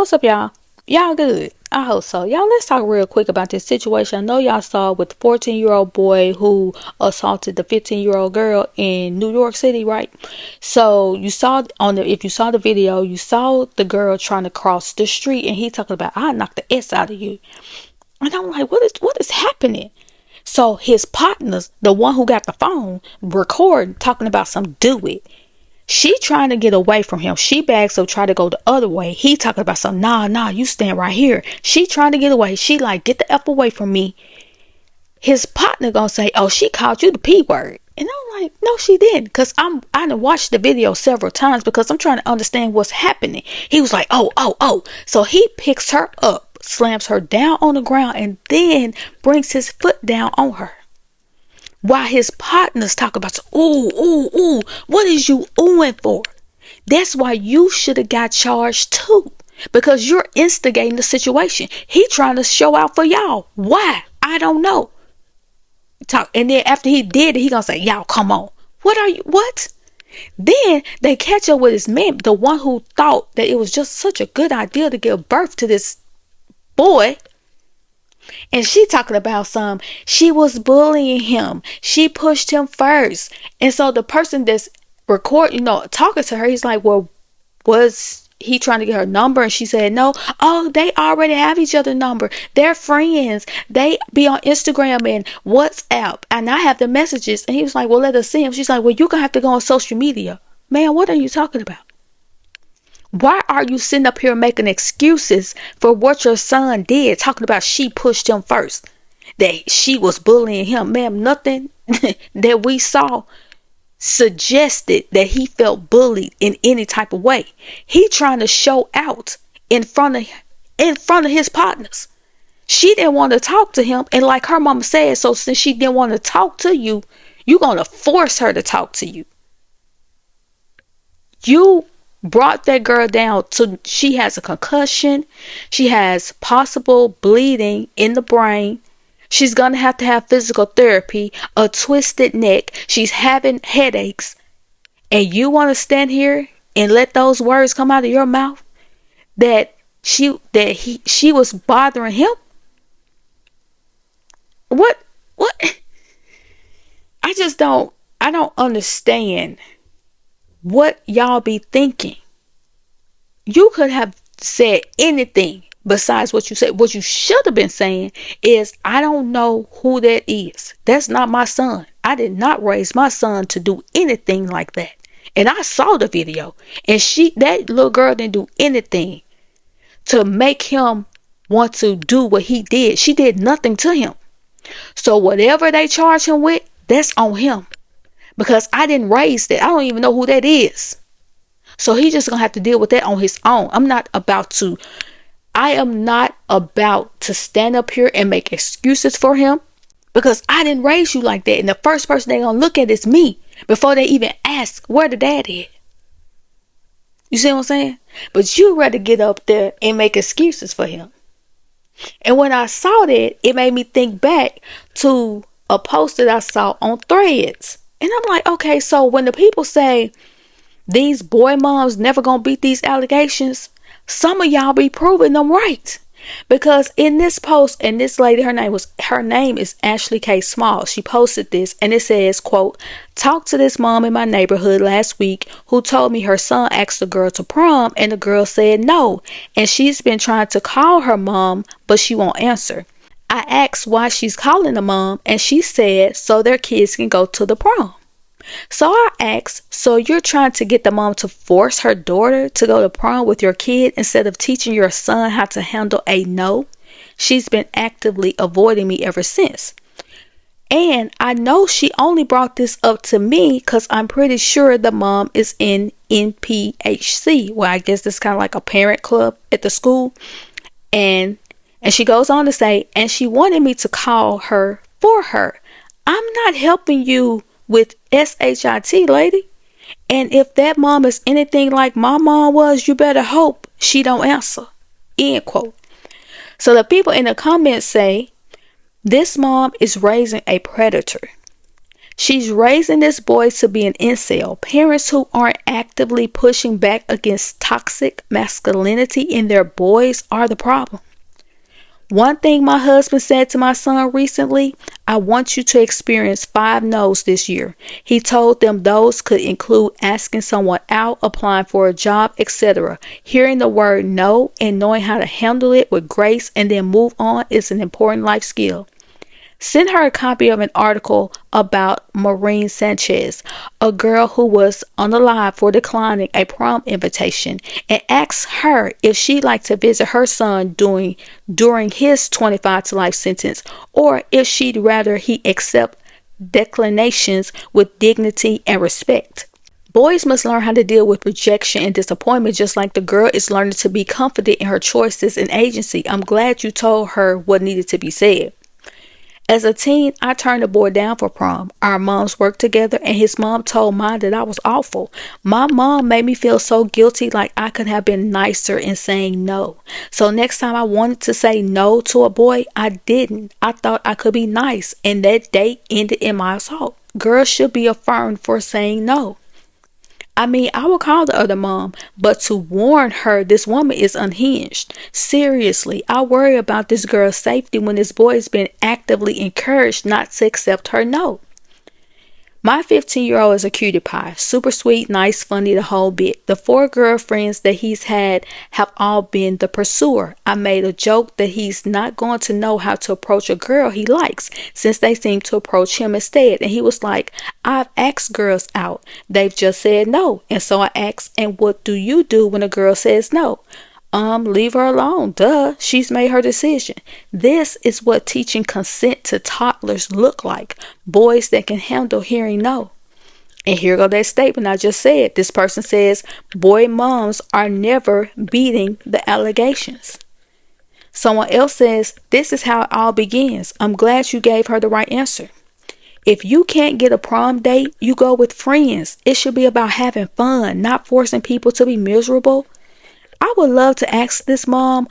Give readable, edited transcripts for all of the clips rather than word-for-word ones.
what's up, y'all? Y'all good? I hope so. Y'all, let's talk real quick about this situation. I know y'all saw with the 14-year-old boy who assaulted the 15-year-old girl in New York City, right? So you saw if you saw the video, you saw the girl trying to cross the street, and he talking about, "I knocked the S out of you," and I'm like, what is happening? So his partners, the one who got the phone, recording talking about some do it. She trying to get away from him. She bags up, try to go the other way. He talking about some, nah, you stand right here. She trying to get away. She like, get the F away from me. His partner gonna say, oh, she called you the P word. And I'm like, no, she didn't. Because I done watched the video several times because I'm trying to understand what's happening. He was like, oh. So he picks her up, slams her down on the ground, and then brings his foot down on her. While his partners talk about, ooh, what is you oohing for? That's why you should have got charged too. Because you're instigating the situation. He trying to show out for y'all. Why? I don't know. And then after he did it, he gonna say, y'all, come on. What? Then they catch up with his man, the one who thought that it was just such a good idea to give birth to this boy. And she talking about she was bullying him. She pushed him first. And so the person that's talking to her, he's like, well, was he trying to get her number? And she said, no. Oh, they already have each other's number. They're friends. They be on Instagram and WhatsApp. And I have the messages. And he was like, well, let us see him. She's like, well, you're going to have to go on social media. Man, what are you talking about? Why are you sitting up here making excuses for what your son did, talking about she pushed him first, that she was bullying him? Ma'am, nothing that we saw suggested that he felt bullied in any type of way. He trying to show out in front of his partners. She didn't want to talk to him, and like her mama said, so since she didn't want to talk to you, you're going to force her to talk to you. You brought that girl down to, she has a concussion. She has possible bleeding in the brain. She's going to have physical therapy, a twisted neck. She's having headaches. And you want to stand here and let those words come out of your mouth that she was bothering him? What? I don't understand what y'all be thinking. You could have said anything besides what you said. What you should have been saying is, I don't know who that is. That's not my son. I did not raise my son to do anything like that. And I saw the video, and that little girl didn't do anything to make him want to do what he did. She did nothing to him. So whatever they charge him with, that's on him. Because I didn't raise that. I don't even know who that is. So he's just going to have to deal with that on his own. I am not about to stand up here and make excuses for him, because I didn't raise you like that. And the first person they're going to look at is me before they even ask where the dad is. You see what I'm saying? But you rather get up there and make excuses for him. And when I saw that, it made me think back to a post that I saw on Threads. And I'm like, okay, so when the people say these boy moms never gonna beat these allegations, some of y'all be proving them right. Because in this post, and this lady, her name is Ashley K. Small. She posted this, and it says, quote, talked to this mom in my neighborhood last week who told me her son asked the girl to prom and the girl said no. And she's been trying to call her mom, but she won't answer. I asked why she's calling the mom, and she said so their kids can go to the prom. So I asked, so you're trying to get the mom to force her daughter to go to prom with your kid instead of teaching your son how to handle a no? She's been actively avoiding me ever since. And I know she only brought this up to me because I'm pretty sure the mom is in NPHC. Well, I guess it's kind of like a parent club at the school. And she goes on to say, and she wanted me to call her for her. I'm not helping you with SHIT, lady. And if that mom is anything like my mom was, you better hope she don't answer. End quote. So the people in the comments say, this mom is raising a predator. She's raising this boy to be an incel. Parents who aren't actively pushing back against toxic masculinity in their boys are the problem. One thing my husband said to my son recently: I want you to experience 5 no's this year. He told them those could include asking someone out, applying for a job, etc. Hearing the word no and knowing how to handle it with grace and then move on is an important life skill. Send her a copy of an article about Maureen Sanchez, a girl who was unalive for declining a prom invitation, and ask her if she'd like to visit her son during his 25 to life sentence, or if she'd rather he accept declinations with dignity and respect. Boys must learn how to deal with rejection and disappointment just like the girl is learning to be confident in her choices and agency. I'm glad you told her what needed to be said. As a teen, I turned the boy down for prom. Our moms worked together and his mom told mine that I was awful. My mom made me feel so guilty, like I could have been nicer in saying no. So next time I wanted to say no to a boy, I didn't. I thought I could be nice, and that date ended in my assault. Girls should be affirmed for saying no. I mean, I would call the other mom, but to warn her this woman is unhinged. Seriously, I worry about this girl's safety when this boy has been actively encouraged not to accept her no. My 15-year-old is a cutie pie. Super sweet, nice, funny, the whole bit. The 4 girlfriends that he's had have all been the pursuer. I made a joke that he's not going to know how to approach a girl he likes since they seem to approach him instead. And he was like, I've asked girls out. They've just said no. And so I asked, and what do you do when a girl says no? Leave her alone. Duh. She's made her decision. This is what teaching consent to toddlers look like. Boys that can handle hearing no. And here go that statement I just said. This person says, boy moms are never beating the allegations. Someone else says, this is how it all begins. I'm glad you gave her the right answer. If you can't get a prom date, you go with friends. It should be about having fun, not forcing people to be miserable. I would love to ask this mom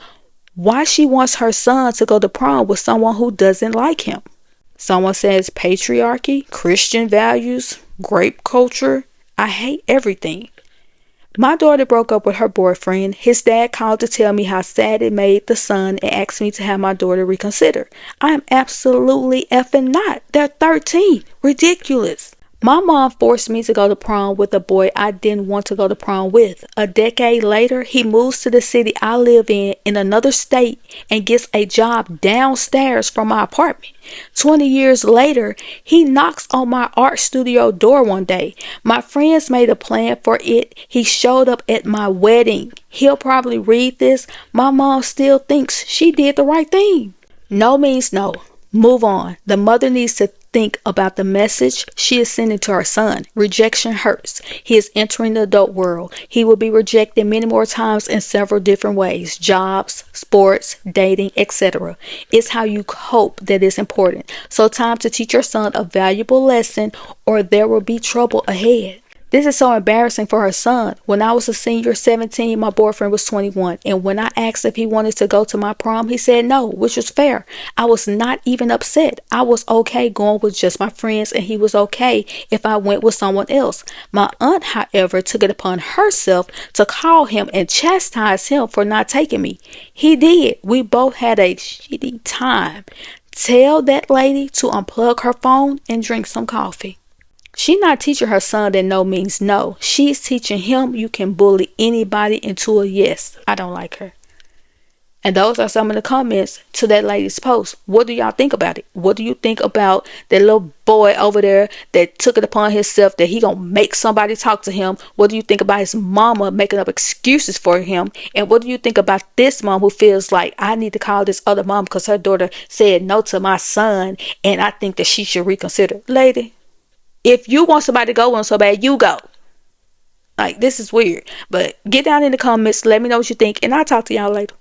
why she wants her son to go to prom with someone who doesn't like him. Someone says patriarchy, Christian values, grape culture. I hate everything. My daughter broke up with her boyfriend. His dad called to tell me how sad it made the son and asked me to have my daughter reconsider. I am absolutely effing not. They're 13. Ridiculous. My mom forced me to go to prom with a boy I didn't want to go to prom with. A decade later, he moves to the city I live in another state, and gets a job downstairs from my apartment. 20 years later, he knocks on my art studio door one day. My friends made a plan for it. He showed up at my wedding. He'll probably read this. My mom still thinks she did the right thing. No means no. Move on. The mother needs to think about the message she is sending to her son. Rejection hurts. He is entering the adult world. He will be rejected many more times in several different ways: jobs, sports, dating, etc. It's how you cope that is important. So time to teach your son a valuable lesson, or there will be trouble ahead. This is so embarrassing for her son. When I was a senior, 17, my boyfriend was 21. And when I asked if he wanted to go to my prom, he said no, which was fair. I was not even upset. I was okay going with just my friends, and he was okay if I went with someone else. My aunt, however, took it upon herself to call him and chastise him for not taking me. He did. We both had a shitty time. Tell that lady to unplug her phone and drink some coffee. She's not teaching her son that no means no. She's teaching him you can bully anybody into a yes. I don't like her. And those are some of the comments to that lady's post. What do y'all think about it? What do you think about that little boy over there that took it upon himself that he gonna make somebody talk to him? What do you think about his mama making up excuses for him? And what do you think about this mom who feels like, I need to call this other mom because her daughter said no to my son and I think that she should reconsider? Lady, if you want somebody to go with so bad, you go. Like, this is weird. But get down in the comments. Let me know what you think. And I'll talk to y'all later.